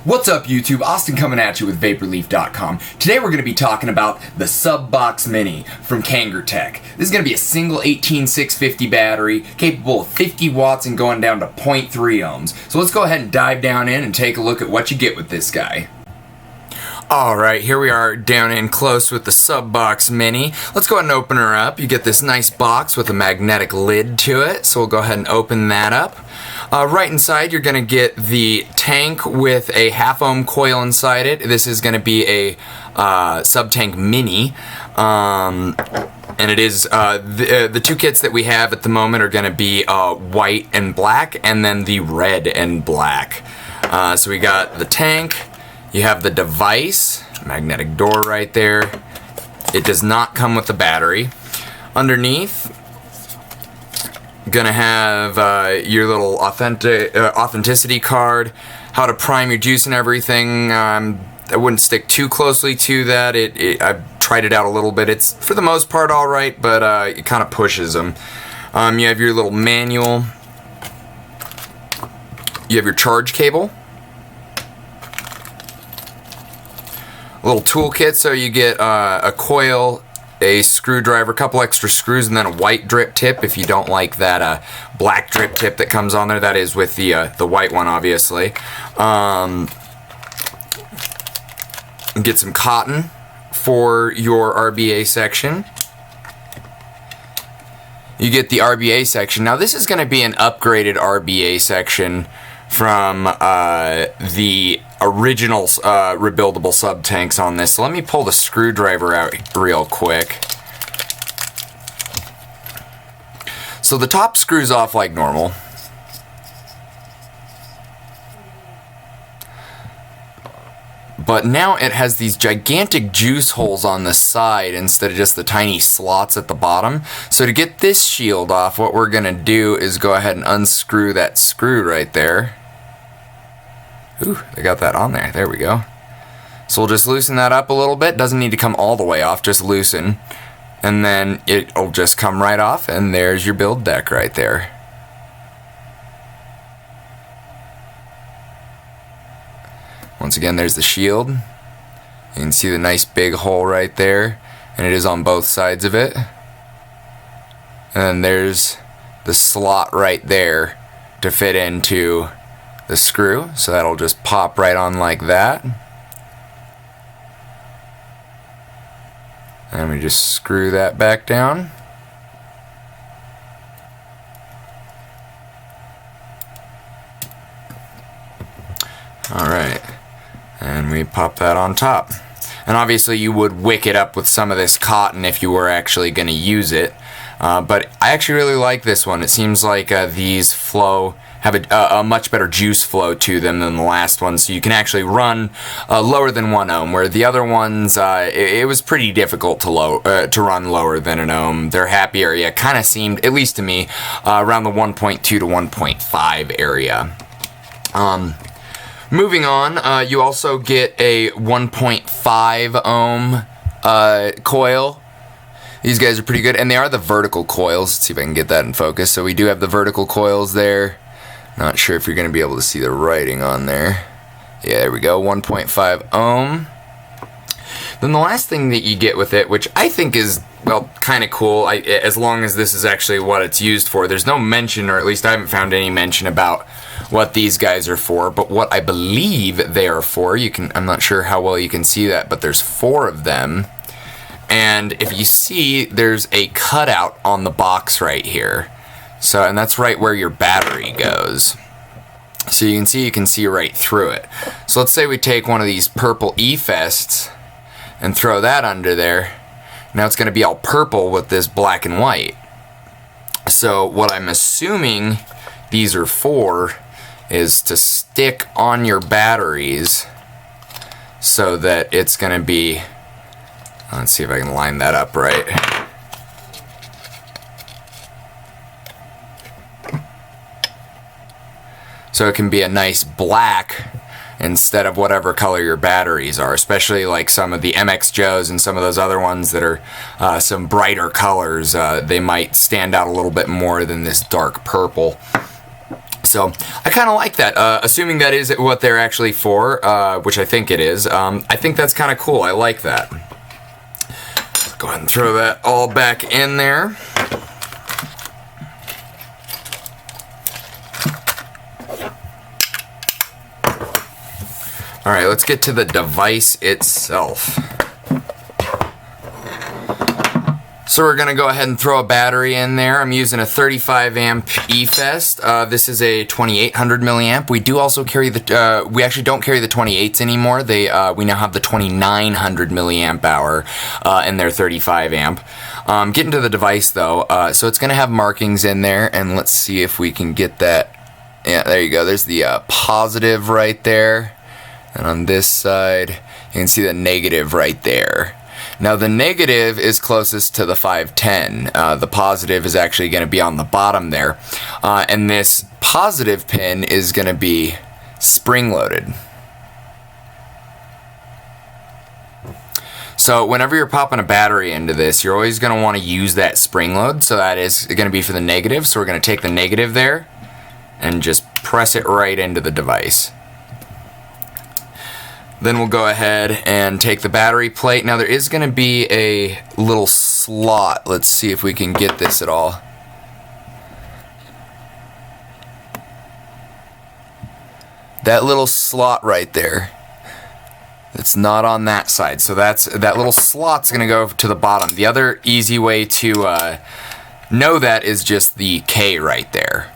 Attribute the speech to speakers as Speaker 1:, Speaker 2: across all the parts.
Speaker 1: What's up YouTube? Austin coming at you with Vaporleaf.com. Today we're going to be talking about the Subox Mini from Kangertech. This is going to be a single 18650 battery capable of 50 watts and going down to 0.3 ohms. So let's go ahead and dive down in and take a look at what you get with this guy. Alright, here we are down in close with the Subox Mini. Let's go ahead and open her up. You get this nice box with a magnetic lid to it, so we'll go ahead and open that up. Right inside you're going to get the tank with a 1/2 ohm coil inside it. This is going to be a subtank mini. And it is, the two kits that we have at the moment are going to be white and black, and then the red and black. So we got the tank. You have the device, magnetic door right there. It does not come with the battery. Underneath, gonna have your little authenticity card, how to prime your juice and everything. I wouldn't stick too closely to that. I've tried it out a little bit. It's for the most part all right, but it kind of pushes them. You have your little manual. You have your charge cable. A little toolkit, so you get a coil, a screwdriver, a couple extra screws, and then a white drip tip if you don't like that black drip tip that comes on there. That is with the white one, obviously. Get some cotton for your RBA section. You get the RBA section. Now this is going to be an upgraded RBA section from the original rebuildable sub tanks on this. So let me pull the screwdriver out real quick. So the top screws off like normal. But now it has these gigantic juice holes on the side instead of just the tiny slots at the bottom. So to get this shield off, what we're going to do is go ahead and unscrew that screw right there. Ooh, they got that on there. There we go. So we'll just loosen that up a little bit. Doesn't need to come all the way off, just loosen. And then it'll just come right off, and there's your build deck right there. Once again, there's the shield. You can see the nice big hole right there, and it is on both sides of it. And then there's the slot right there to fit into the screw, so that'll just pop right on like that. And we just screw that back down. Alright, and we pop that on top. And obviously you would wick it up with some of this cotton if you were actually going to use it. But I actually really like this one. It seems like these have a much better juice flow to them than the last one, so you can actually run lower than 1 ohm, where the other ones, it was pretty difficult to run lower than an ohm. Their happy area kind of seemed, at least to me, around the 1.2 to 1.5 area. Moving on, you also get a 1.5 ohm coil. These guys are pretty good, and they are the vertical coils. Let's see if I can get that in focus. So we do have the vertical coils there. Not sure if you're going to be able to see the writing on there. Yeah, there we go, 1.5 ohm. Then the last thing that you get with it, which I think is, well, kind of cool, as long as this is actually what it's used for. There's no mention, or at least I haven't found any mention about what these guys are for, but what I believe they are for, I'm not sure how well you can see that, but there's 4 of them. And if you see, there's a cutout on the box right here. So, and that's right where your battery goes. So you can see right through it. So let's say we take one of these purple E-Fests and throw that under there. Now it's going to be all purple with this black and white. So what I'm assuming these are for is to stick on your batteries so that it's going to be, let's see if I can line that up right. So it can be a nice black instead of whatever color your batteries are, especially like some of the MX Joes and some of those other ones that are some brighter colors. They might stand out a little bit more than this dark purple. So I kind of like that, assuming that is what they're actually for, which I think it is. I think that's kind of cool. I like that. Let's go ahead and throw that all back in there. All right, let's get to the device itself. So we're gonna go ahead and throw a battery in there. I'm using a 35 amp eFest. This is a 2800 milliamp. We do also carry the, we actually don't carry the 28s anymore. We now have the 2900 milliamp hour in their 35 amp. Getting to the device though, so it's gonna have markings in there, and let's see if we can get that. Yeah, there you go. There's the positive right there. And on this side, you can see the negative right there. Now the negative is closest to the 510. The positive is actually going to be on the bottom there. And this positive pin is going to be spring-loaded. So whenever you're popping a battery into this, you're always going to want to use that spring load. So that is going to be for the negative. So we're going to take the negative there and just press it right into the device. Then we'll go ahead and take the battery plate. Now there is going to be a little slot. Let's see if we can get this at all. That little slot right there. It's not on that side. So that little slot's going to go to the bottom. The other easy way to know that is just the K right there.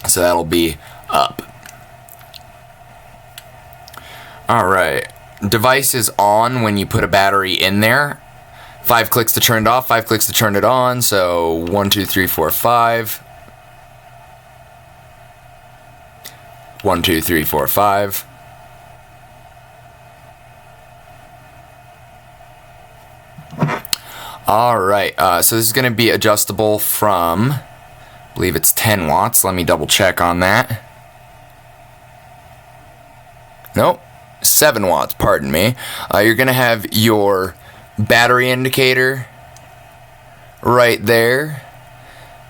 Speaker 1: So that'll be up. Alright, device is on when you put a battery in there. 5 clicks to turn it off, 5 clicks to turn it on, so 1, 2, 3, 4, 5. 1, 2, 3, 4, 5. Alright, so this is going to be adjustable from, I believe it's 10 watts. Let me double check on that. Nope. 7 watts, pardon me. You're going to have your battery indicator right there.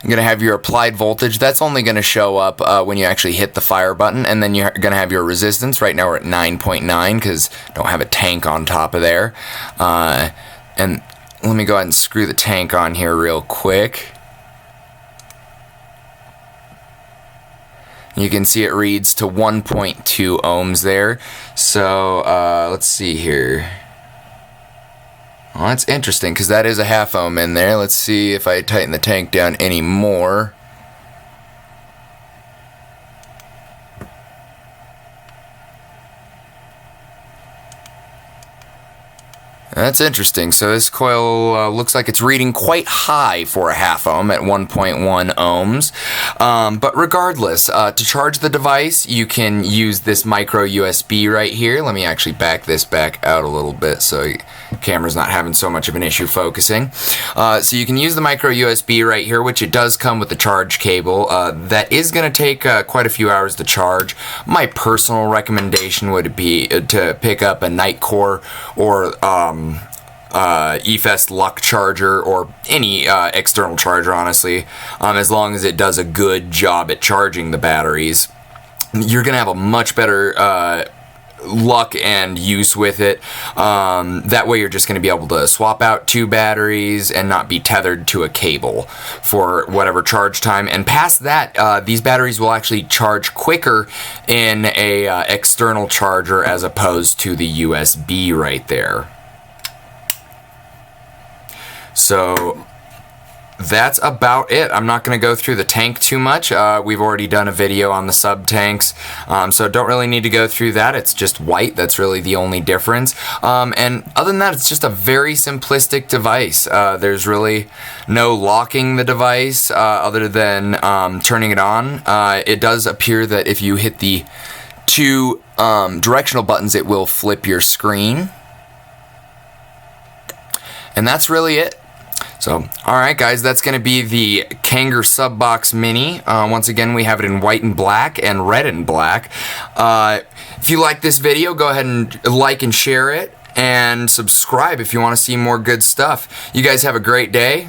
Speaker 1: You're going to have your applied voltage. That's only going to show up when you actually hit the fire button. And then you're going to have your resistance. Right now we're at 9.9 because I don't have a tank on top of there. And let me go ahead and screw the tank on here real quick. You can see it reads to 1.2 ohms there. So let's see here. Well, that's interesting because that is a half ohm in there. Let's see if I tighten the tank down any more. That's interesting. So this coil looks like it's reading quite high for a half ohm at 1.1 ohms. But regardless, to charge the device, you can use this micro USB right here. Let me actually back this back out a little bit so the camera's not having so much of an issue focusing. So you can use the micro USB right here, which it does come with the charge cable. That is going to take quite a few hours to charge. My personal recommendation would be to pick up a Nightcore or eFest Luck charger or any external charger, honestly, as long as it does a good job at charging the batteries. You're gonna have a much better luck and use with it. That way you're just going to be able to swap out 2 batteries and not be tethered to a cable for whatever charge time. And past that, these batteries will actually charge quicker in a external charger as opposed to the USB right there. So that's about it. I'm not going to go through the tank too much. We've already done a video on the sub tanks, so don't really need to go through that. It's just white. That's really the only difference. And other than that, it's just a very simplistic device. There's really no locking the device other than turning it on. It does appear that if you hit the 2 directional buttons, it will flip your screen. And that's really it. So, alright guys, that's going to be the Kangertech Subox Mini. Once again, we have it in white and black and red and black. If you like this video, go ahead and like and share it, and subscribe if you want to see more good stuff. You guys have a great day.